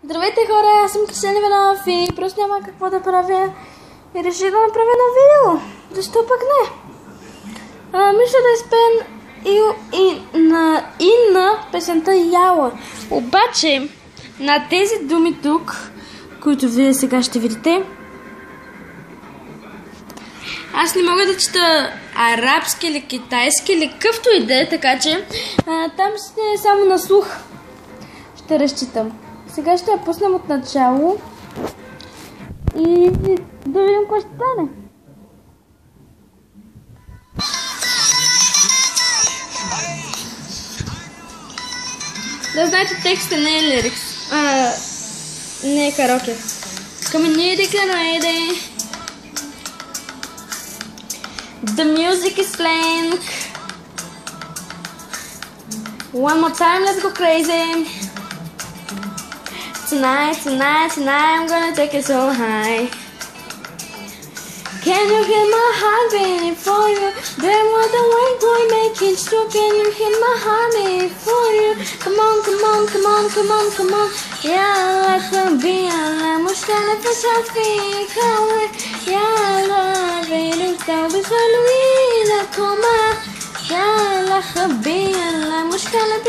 Здравейте хора, аз съм Кристиан Иванов и просто няма какво да правя и реших да направя едно видео. Защо пък не? Мисля да изпеем и на песента Яла. Обаче на тези думи тук, които вие сега ще видите, аз не мога да чета арабски или китайски или какъвто и да е, така че там ще е само на слух. Ще разчитам. Сега ще я пуснем от начало и да видим какво ще стане. Да знаете, текстът не е лирикс. Не е караоке. The music is playing. One more time, let's go crazy. Tonight, I'm gonna take it so high. Can you hear my heart beating for you? Then what the white boy making true? Can you hear my heart beating for you? Come on, come on, come on, come on, come on. يلا خبينا مش كلام فيك هوا يلا بينك بسلوينا كما يلا خبينا مش كلام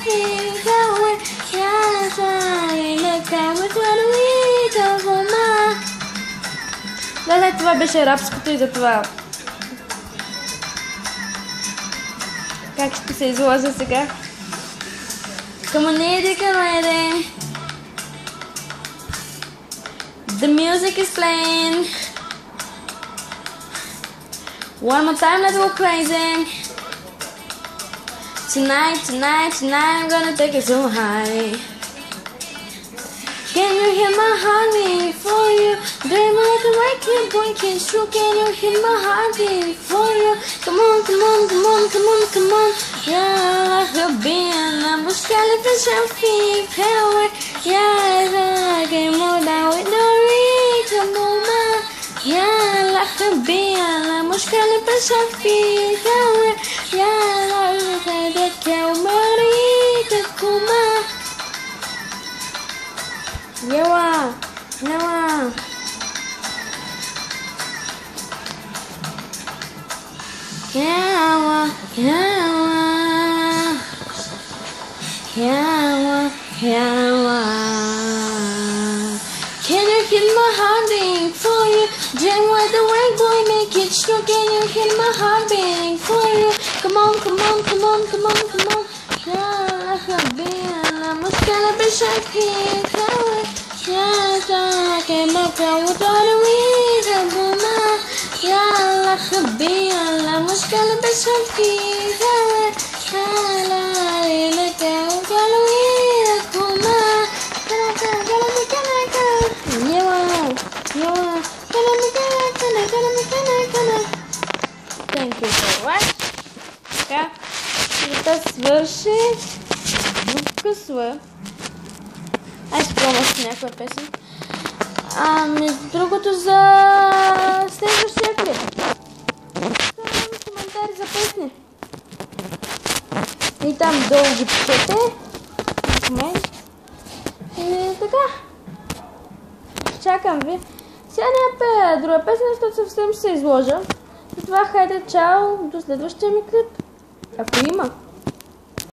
فيك هوا يلا بسلوينا كما. Да, това беше арабското и за това. Как ще се изложа сега? Come The music is playing. One more time, let's go crazy. Tonight, I'm gonna take it so high. Can you hear my heart beating for you? Dream like a waking boy can true. Can you hear my heart beating for you? Come on, come on, come on, come on, come on. يلا خبينا مش كلام فيك هوا يلا جمودا ودوريك ماما يلا خبينا مش كلام فيك هوا يلا خدك ومريك كما. يوا يوا يوا يوا يوا يوا. Can you hear my heart beating for you? Then what the white boy make it true? Can you hear my heart beating for you? Come on, come on, come on, come on, come on. يلا خبينا مش كلام فيك هوا يلا كمك وطالويك بما يلا خبينا مش كلام فيك هوا يلا لك وطالويك بما Thank you so much. Така, да свърши. Вкъсва. Ай, ще пробвам с някаква песен. Между другото за следващия клип. Оставям коментари за песни. И там долу ги пишете. И така. Чакам ви. Сега няма пея друга песен, защото съвсем ще се изложа. Затова хайде, чао, до следващия ми клип. Ако има.